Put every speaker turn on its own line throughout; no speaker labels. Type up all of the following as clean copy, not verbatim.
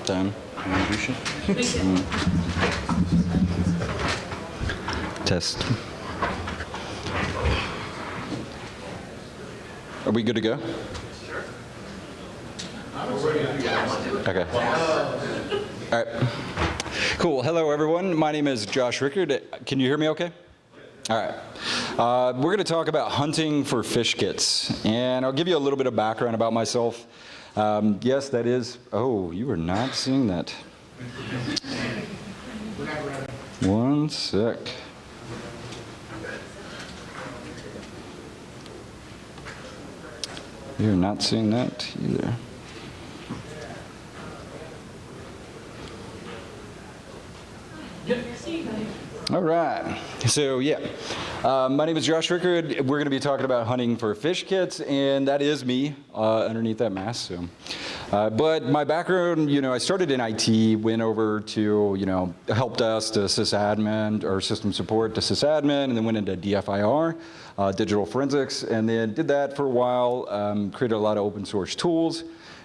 Dan. Test. Are we good to go? Okay. All right. Cool. Hello, everyone. My name is Josh Rickard. Can you hear me okay? All right. We're going to talk about hunting for fish kits. And I'll give you a little bit of background about myself. Yes, that is. Oh, you are not seeing that. One sec. You're not seeing that either. All right. So, yeah. My name is Josh Rickard. We're going to be talking about hunting for fish kits, and that is me underneath that mask. So. But my background, I started in IT, went over to, help desk to sysadmin, or system support to sysadmin, and then went into DFIR, digital forensics, and then did that for a while, created a lot of open source tools,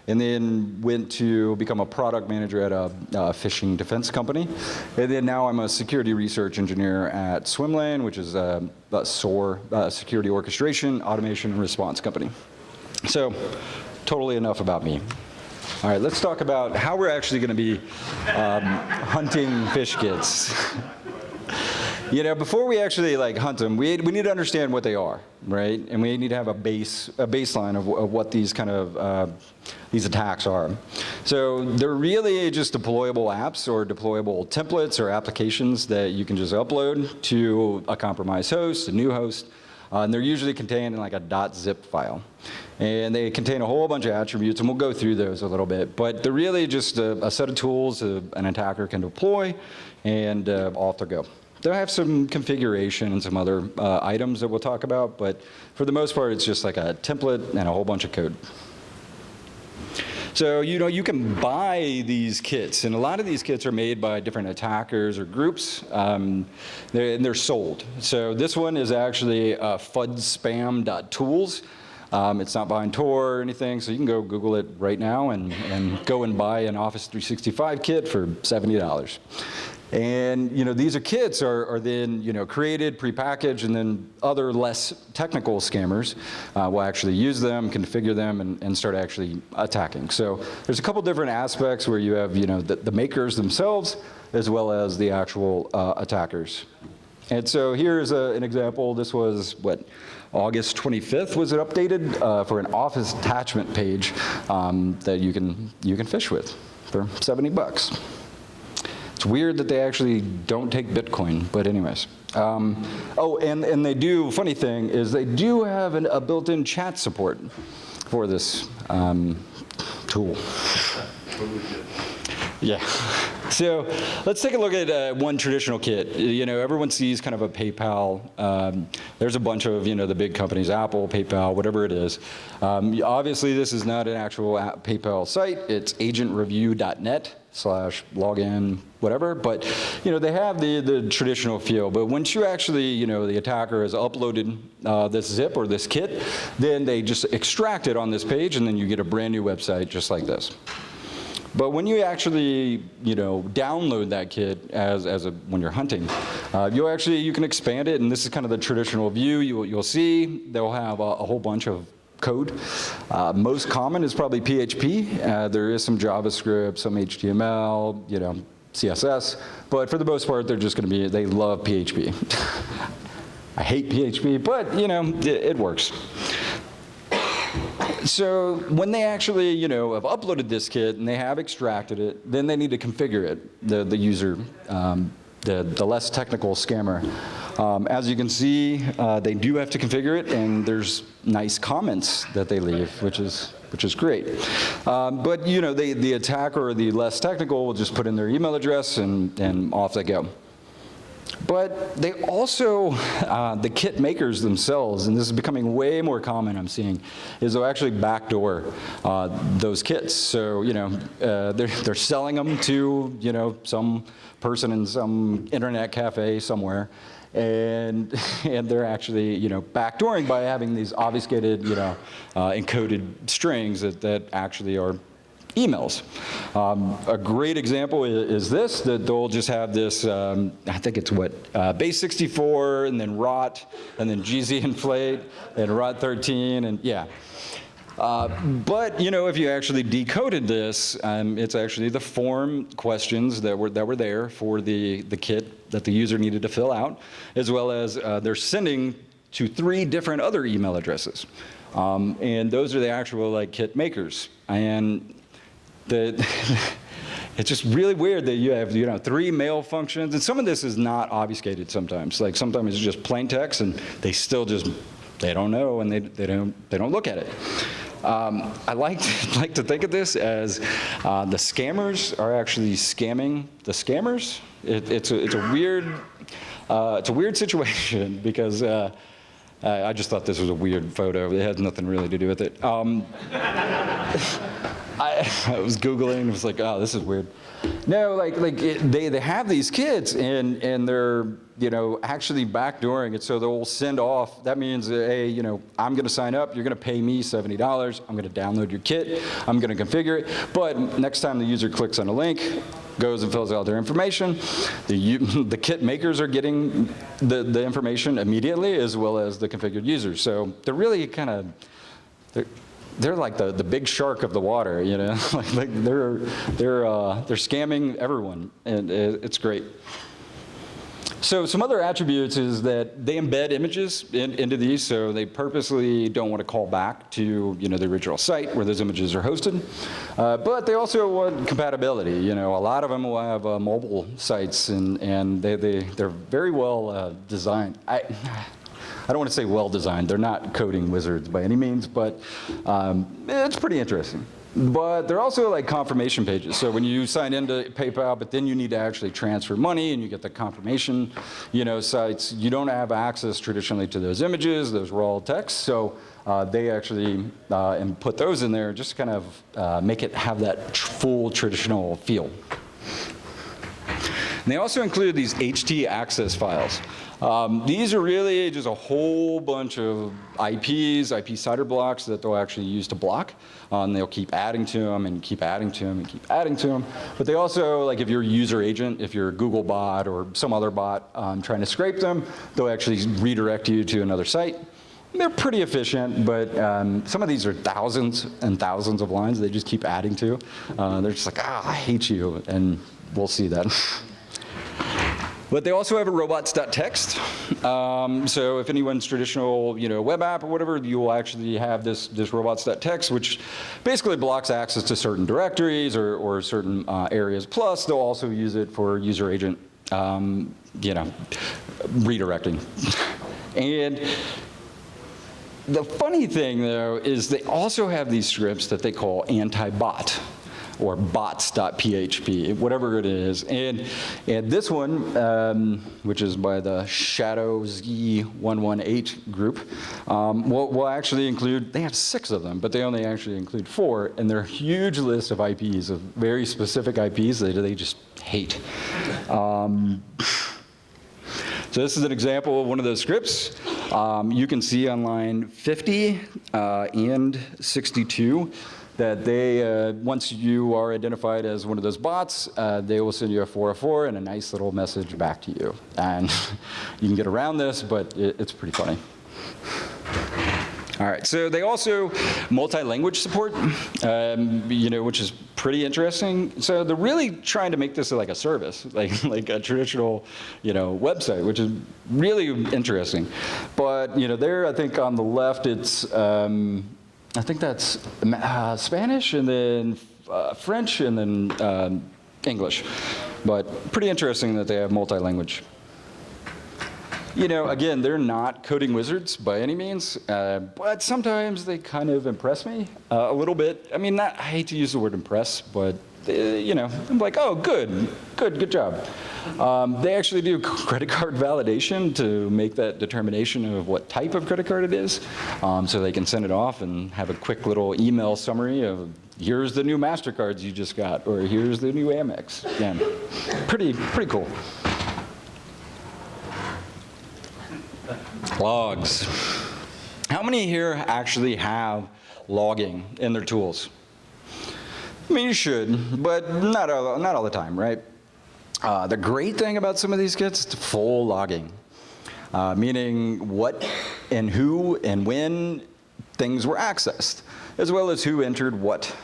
and then went to become a product manager at a fishing defense company. And then now I'm a security research engineer at Swimlane, which is a SOAR, security orchestration, automation, and response company. So, totally enough about me. All right, let's talk about how we're actually going to be hunting fish kits. Before we actually hunt them, we need to understand what they are, right? And we need to have a baseline of what these kind of these attacks are. So they're really just deployable apps or deployable templates or applications that you can just upload to a compromised host, a new host. And they're usually contained in a .zip file. And they contain a whole bunch of attributes, and we'll go through those a little bit. But they're really just a set of tools an attacker can deploy, and off they go. They'll have some configuration and some other items that we'll talk about, but for the most part, it's just like a template and a whole bunch of code. So, you can buy these kits, and a lot of these kits are made by different attackers or groups, and they're sold. So this one is actually fudspam.tools. It's not behind Tor or anything, so you can go Google it right now and go and buy an Office 365 kit for $70. And these kits are then created, prepackaged, and then other less technical scammers will actually use them, configure them, and start actually attacking. So there's a couple different aspects where you have the makers themselves as well as the actual attackers. And so here's an example. This was August 25th was it updated for an Office attachment page that you can fish with for $70. It's weird that they actually don't take Bitcoin, but anyways. Oh, and they do, funny thing is they do have a built-in chat support for this tool. Yeah. So let's take a look at one traditional kit. Everyone sees kind of a PayPal. There's a bunch of, the big companies, Apple, PayPal, whatever it is. Obviously, this is not an actual PayPal site. It's agentreview.net/login, whatever. But, they have the traditional feel. But once you actually, the attacker has uploaded this zip or this kit, then they just extract it on this page, and then you get a brand new website just like this. But when you actually, download that kit when you're hunting, you can expand it, and this is kind of the traditional view. You'll see they'll have a whole bunch of code. Most common is probably PHP. There is some JavaScript, some HTML, CSS, but for the most part, they're just going to they love PHP. I hate PHP, but it works. So when they actually, have uploaded this kit and they have extracted it, then they need to configure it, the user, the less technical scammer. As you can see, they do have to configure it, and there's nice comments that they leave, which is great. But the attacker or the less technical will just put in their email address and off they go. But they also, the kit makers themselves, and this is becoming way more common I'm seeing, is they'll actually backdoor those kits. So, they're selling them to, some person in some internet cafe somewhere, and they're actually, backdooring by having these obfuscated, encoded strings that actually are emails. A great example is this, that they'll just have this, I think it's what, base64, and then rot, and then GZ inflate, and rot13, and yeah. But if you actually decoded this, it's actually the form questions that were there for the kit that the user needed to fill out, as well as they're sending to 3 different other email addresses. And those are the actual kit makers. And it's just really weird that you have 3 mail functions, and some of this is not obfuscated sometimes. Like sometimes it's just plain text, and they still they don't know, and they don't look at it. I like to think of this as the scammers are actually scamming the scammers. It's a weird situation because I just thought this was a weird photo. It has nothing really to do with it. I was Googling, and was like, oh, this is weird. No, they have these kids, and they're actually backdooring it, so they'll send off. That means, hey, I'm going to sign up. You're going to pay me $70. I'm going to download your kit. I'm going to configure it. But next time the user clicks on a link, goes and fills out their information, the kit makers are getting the information immediately, as well as the configured users. So they're really kind of they're like the big shark of the water, like they're scamming everyone, and it's great. So some other attributes is that they embed images into these, so they purposely don't want to call back to the original site where those images are hosted. But they also want compatibility. A lot of them will have mobile sites, and they're very well designed. I don't want to say well designed. They're not coding wizards by any means, but it's pretty interesting. But they're also like confirmation pages. So when you sign into PayPal, but then you need to actually transfer money, and you get the confirmation, sites, you don't have access traditionally to those images, those raw text. So they actually and put those in there just to kind of make it have that full traditional feel. And they also include these HT access files. These are really just a whole bunch of IPs, IP CIDR blocks that they'll actually use to block. And they'll keep adding to them and keep adding to them and keep adding to them. But they also, like if you're a user agent, if you're a Google bot or some other bot trying to scrape them, they'll actually redirect you to another site. They're pretty efficient, but some of these are thousands and thousands of lines they just keep adding to. They're just like, I hate you, and we'll see that. But they also have a robots.txt. So if anyone's traditional, web app or whatever, you will actually have this robots.txt, which basically blocks access to certain directories or certain areas. Plus, they'll also use it for user agent, redirecting. And the funny thing, though, is they also have these scripts that they call anti-bot, or bots.php, whatever it is. And this one, which is by the ShadowZ118 group, will actually include, they have 6 of them, but they only actually include 4, and they're a huge list of IPs, of very specific IPs that they just hate. So this is an example of one of those scripts. You can see on line 50 and 62 that they, once you are identified as one of those bots, they will send you a 404 and a nice little message back to you. And you can get around this, but it's pretty funny. All right, so they also multi-language support, which is pretty interesting. So they're really trying to make this like a service, like a traditional, website, which is really interesting. But there, I think on the left, it's I think that's Spanish, and then French, and then English. But pretty interesting that they have multi-language. Again, they're not coding wizards by any means, but sometimes they kind of impress me a little bit. I mean, I hate to use the word impress, but I'm like, oh, good job. They actually do credit card validation to make that determination of what type of credit card it is, so they can send it off and have a quick little email summary of, here's the new MasterCards you just got, or here's the new Amex. Yeah, pretty cool. Logs. How many here actually have logging in their tools? I mean, you should, but not all the time, right? The great thing about some of these kits is full logging, meaning what and who and when things were accessed, as well as who entered what.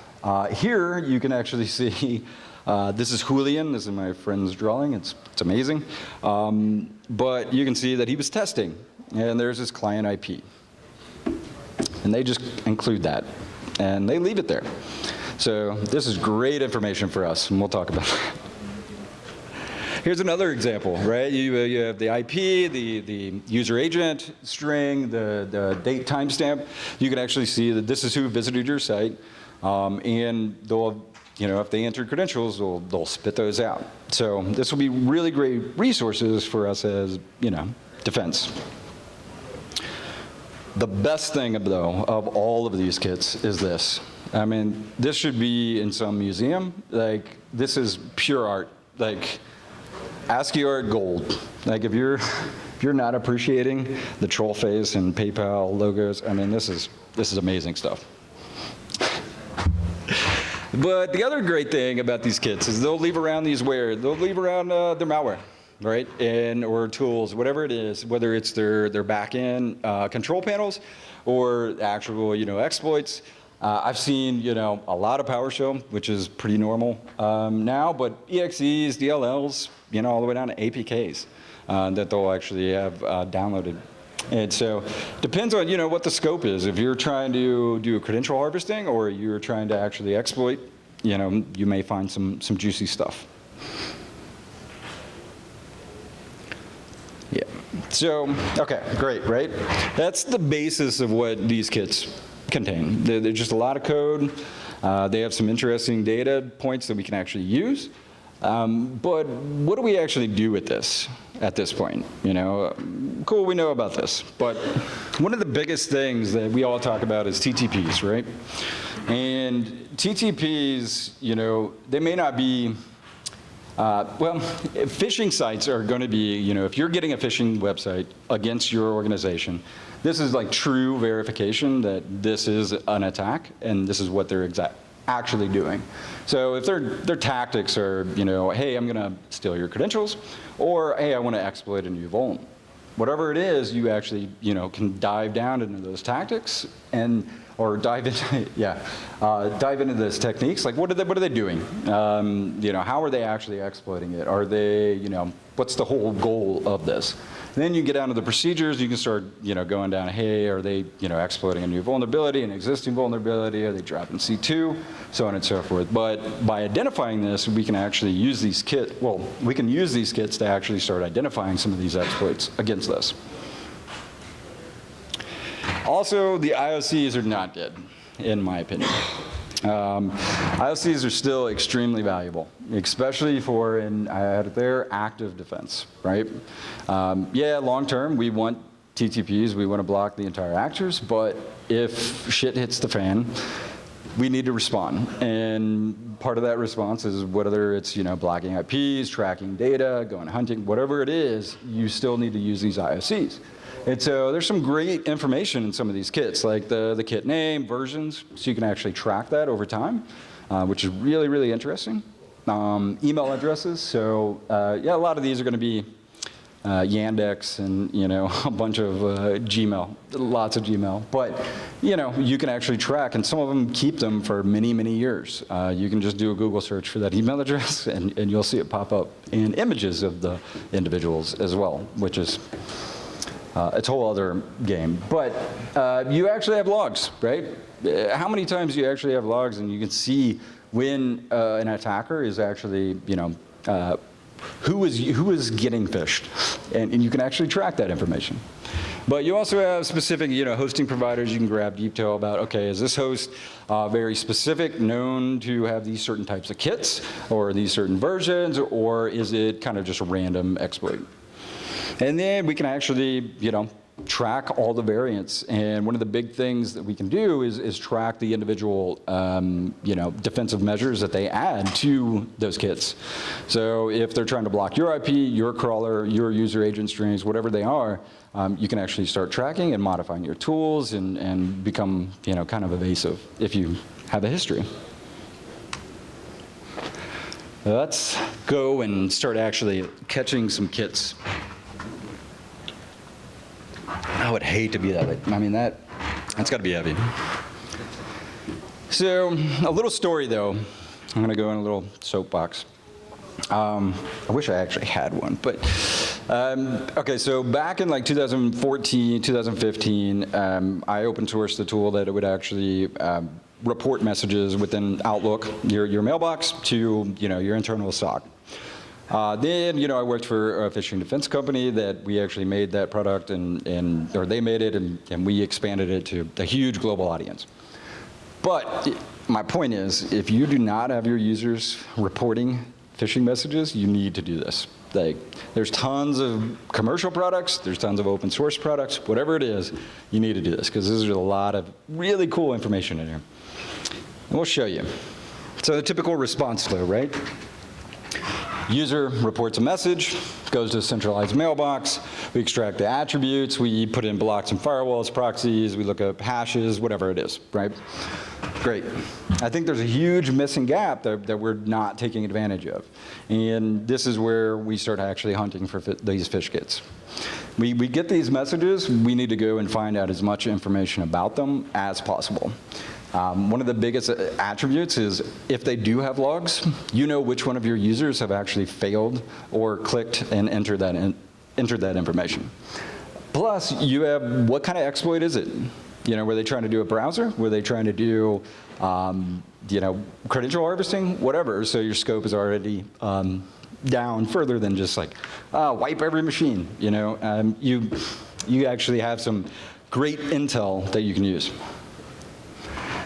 Here, you can actually see, this is Julian, this is my friend's drawing, it's amazing. But you can see that he was testing, and there's his client IP. And they just include that, and they leave it there. So this is great information for us, and we'll talk about that. Here's another example, right? You have the IP, the user agent string, the date timestamp. You can actually see that this is who visited your site, and they'll, if they entered credentials, they'll spit those out. So this will be really great resources for us as, defense. The best thing, though, of all of these kits is this. I mean, this should be in some museum. Like, this is pure art. Like, ASCII art gold. Like, if you're not appreciating the troll face and PayPal logos, I mean, this is amazing stuff. But the other great thing about these kits is they'll leave around they'll leave around their malware, right? Or tools, whatever it is, whether it's their back-end control panels or actual, exploits. I've seen, a lot of PowerShell, which is pretty normal now, but EXEs, DLLs, all the way down to APKs that they'll actually have downloaded. And so depends on, what the scope is. If you're trying to do credential harvesting or you're trying to actually exploit, you may find some juicy stuff. Yeah. So, okay, great, right? That's the basis of what these kits contain. They're just a lot of code. They have some interesting data points that we can actually use. But what do we actually do with this at this point? Cool, we know about this. But one of the biggest things that we all talk about is TTPs, right? And TTPs, they may not be, phishing sites are going to be, if you're getting a phishing website against your organization, this is like true verification that this is an attack and this is what they're actually doing. So if their tactics are, hey, I'm going to steal your credentials, or hey, I want to exploit a new vuln. Whatever it is, you actually, can dive down into those tactics or dive into those techniques. Like, what are they doing? How are they actually exploiting it? Are they, what's the whole goal of this? And then you get down to the procedures. You can start, going down. Hey, are they, exploiting a new vulnerability, an existing vulnerability? Are they dropping C2? So on and so forth. But by identifying this, we can actually use these kits. Well, we can use these kits to actually start identifying some of these exploits against this. Also, the IOCs are not dead, in my opinion. IOCs are still extremely valuable, especially for their active defense, right? Long term, we want TTPs, we want to block the entire actors, but if shit hits the fan, we need to respond. And part of that response is whether it's, blocking IPs, tracking data, going hunting, whatever it is, you still need to use these IOCs. And so there's some great information in some of these kits, like the kit name, versions, so you can actually track that over time, which is really, really interesting. Email addresses, so a lot of these are going to be Yandex and, a bunch of Gmail, lots of Gmail. But, you can actually track, and some of them keep them for many, many years. You can just do a Google search for that email address, and you'll see it pop up in images of the individuals as well, which is it's a whole other game. But you actually have logs, right? How many times do you actually have logs and you can see when an attacker is actually, who is getting phished? And you can actually track that information. But you also have specific, hosting providers. You can grab detail about, okay, is this host very specific, known to have these certain types of kits or these certain versions, or is it kind of just a random exploit? And then we can actually, track all the variants. And one of the big things that we can do is track the individual, defensive measures that they add to those kits. So if they're trying to block your IP, your crawler, your user agent strings, whatever they are, you can actually start tracking and modifying your tools and become, kind of evasive if you have a history. Let's go and start actually catching some kits. I would hate to be that way. I mean, that's got to be heavy. So, a little story though. I'm going to go in a little soapbox. I wish I actually had one, but okay, so back in like 2014, 2015, I open sourced a tool that it would actually report messages within Outlook, your mailbox, to your internal SOC. Then I worked for a phishing defense company that we actually made that product, or they made it, and we expanded it to a huge global audience. But my point is, if you do not have your users reporting phishing messages, you need to do this. Like, there's tons of commercial products, there's tons of open source products, whatever it is, you need to do this, because there's a lot of really cool information in here. And we'll show you. So the typical response flow, right? User reports a message, goes to a centralized mailbox, we extract the attributes, we put in blocks and firewalls, proxies, we look up hashes, whatever it is, right? Great. I think there's a huge missing gap that we're not taking advantage of. And this is where we start actually hunting for these phish kits. We get these messages, we need to go and find out as much information about them as possible. One of the biggest attributes is if they do have logs, you know which one of your users have actually failed or clicked and entered that information. Plus, you have, what kind of exploit is it? Were they trying to do a browser? Were they trying to do, credential harvesting? Whatever. So your scope is already down further than just like wipe every machine. You actually have some great intel that you can use.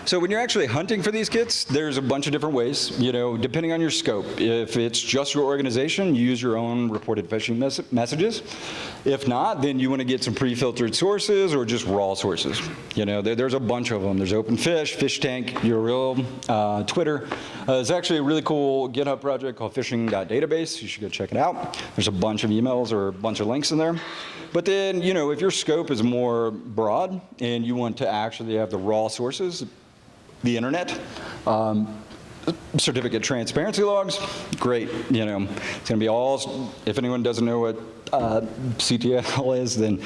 So when you're actually hunting for these kits, there's a bunch of different ways, depending on your scope. If it's just your organization, use your own reported phishing messages. If not, then you want to get some pre-filtered sources or just raw sources. There's a bunch of them. There's OpenPhish, PhishTank, URL, Twitter. There's actually a really cool GitHub project called phishing.database. You should go check it out. There's a bunch of emails or a bunch of links in there. But then, if your scope is more broad and you want to actually have the raw sources, the internet, certificate transparency logs, great. It's going to be all, if anyone doesn't know what CTL is, then,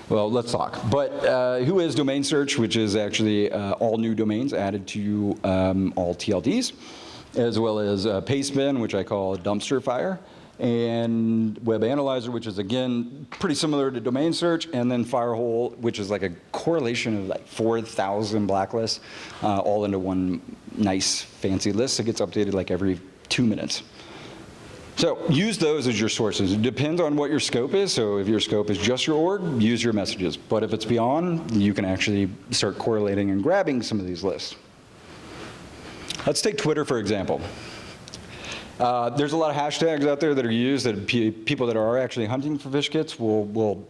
well, let's talk. But who is domain search, which is actually all new domains added to all TLDs, as well as Pastebin, which I call a dumpster fire, and Web Analyzer, which is, again, pretty similar to domain search, and then Firehole, which is like a correlation of like 4,000 blacklists, all into one nice fancy list that gets updated like every 2 minutes. So use those as your sources. It depends on what your scope is. So if your scope is just your org, use your messages. But if it's beyond, you can actually start correlating and grabbing some of these lists. Let's take Twitter, for example. There's a lot of hashtags out there that are used that people that are actually hunting for phish kits will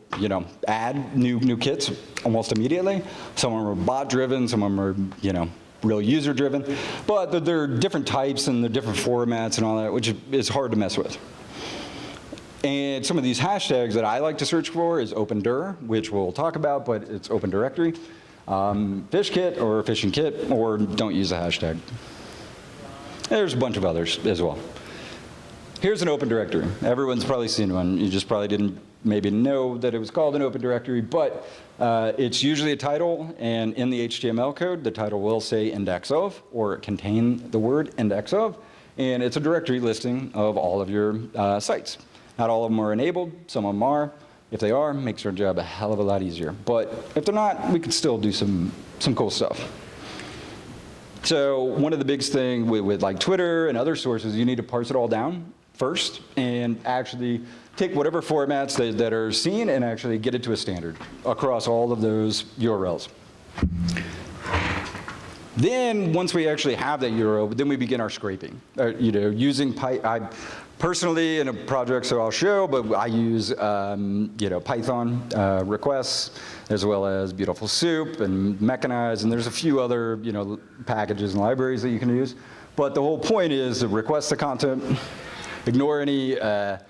add new kits almost immediately. Some of them are bot-driven, some of them are, real user-driven. But there are different types and the different formats and all that, which is hard to mess with. And some of these hashtags that I like to search for is OpenDir, which we'll talk about, but it's Open Directory, phish kit or phishing kit, or don't use a hashtag. There's a bunch of others as well. Here's an open directory. Everyone's probably seen one. You just probably didn't maybe know that it was called an open directory, but it's usually a title, and in the HTML code, the title will say index of, or contain the word index of, and it's a directory listing of all of your sites. Not all of them are enabled, some of them are. If they are, it makes our job a hell of a lot easier. But if they're not, we could still do some cool stuff. So one of the biggest things with like Twitter and other sources, you need to parse it all down first and actually take whatever formats that are seen and actually get it to a standard across all of those URLs. Then once we actually have that URL, then we begin our scraping. Using Python. Personally, in a project, so I'll show, but I use Python requests, as well as Beautiful Soup and Mechanize, and there's a few other packages and libraries that you can use. But the whole point is to request the content, ignore any, try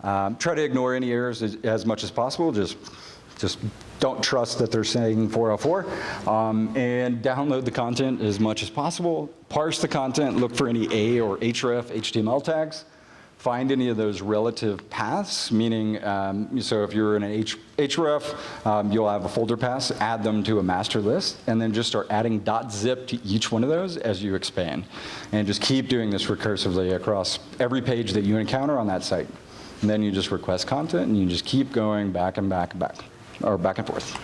to ignore any errors as much as possible. Just don't trust that they're saying 404, and download the content as much as possible. Parse the content, look for any A or href HTML tags. Find any of those relative paths, meaning, so if you're in an href, you'll have a folder path, add them to a master list, and then just start adding .zip to each one of those as you expand. And just keep doing this recursively across every page that you encounter on that site. And then you just request content, and you just keep going back and back and back, or back and forth.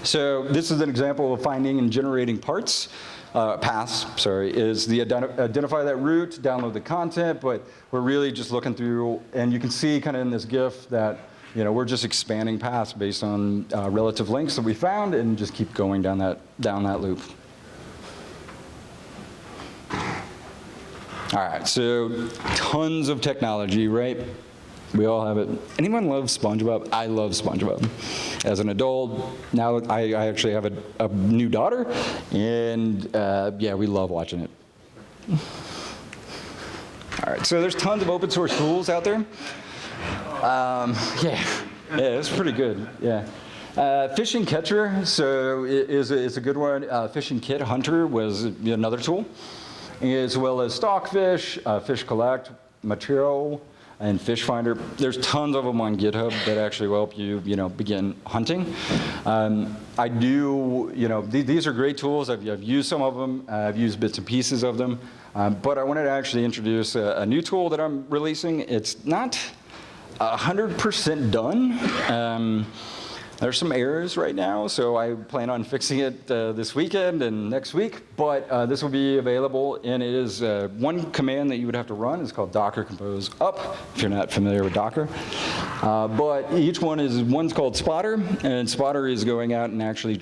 So this is an example of finding and generating paths, is the identify that route, download the content, but we're really just looking through, and you can see kind of in this GIF that we're just expanding paths based on relative links that we found, and just keep going down that loop. All right, so tons of technology, right? We all have it. Anyone love SpongeBob? I love SpongeBob. As an adult, now I actually have a new daughter, and yeah, we love watching it. All right, so there's tons of open source tools out there. Yeah, it's pretty good, yeah. Fishing Catcher, so it's a good one. Fishing Kit Hunter was another tool, as well as Stockfish, Fish Collect, Material, and Fish Finder. There's tons of them on GitHub that actually will help you, begin hunting. These are great tools. I've used some of them. I've used bits and pieces of them. But I wanted to actually introduce a new tool that I'm releasing. It's not 100% done. There's some errors right now, so I plan on fixing it this weekend and next week, but this will be available, and it is one command that you would have to run is called docker compose up, if you're not familiar with Docker. But one's called Spotter, and Spotter is going out and actually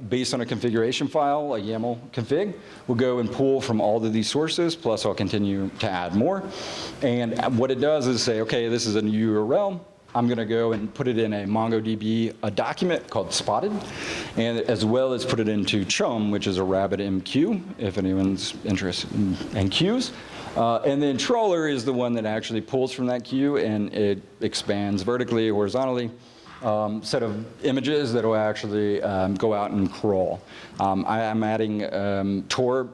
based on a configuration file, a YAML config, we'll go and pull from all of these sources, plus I'll continue to add more. And what it does is say, okay, this is a new URL. I'm going to go and put it in a MongoDB, a document called Spotted, and as well as put it into Chum, which is a RabbitMQ, if anyone's interested in queues. And then Trawler is the one that actually pulls from that queue, and it expands vertically, horizontally, set of images that will actually go out and crawl. I'm adding Tor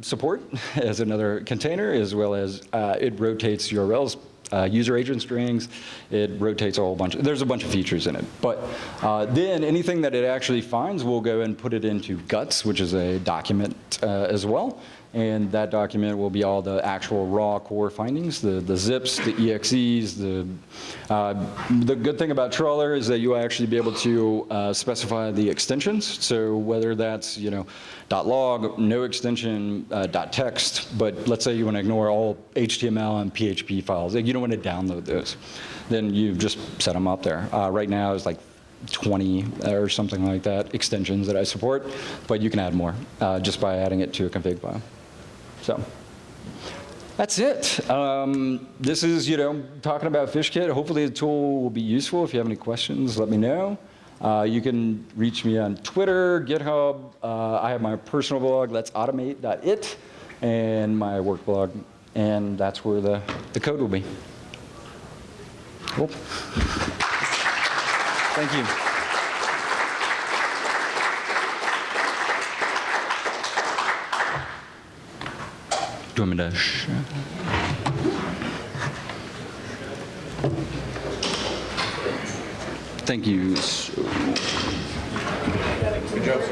support as another container, as well as it rotates URLs. User agent strings, it rotates a whole bunch. There's a bunch of features in it. But then anything that it actually finds, we'll go and put it into Guts, which is a document as well. And that document will be all the actual raw core findings, the zips, the exes. The good thing about Trawler is that you'll actually be able to specify the extensions. So whether that's .log, no extension, .text, but let's say you want to ignore all HTML and PHP files, you don't want to download those, then you just set them up there. Right now it's like 20 or something like that extensions that I support, but you can add more just by adding it to a config file. So that's it. This is, talking about FishKit. Hopefully the tool will be useful. If you have any questions, let me know. You can reach me on Twitter, GitHub. I have my personal blog, let's automate.it, and my work blog, and that's where the code will be. Cool. Thank you. Do you want me to Thank you. Good job, sir.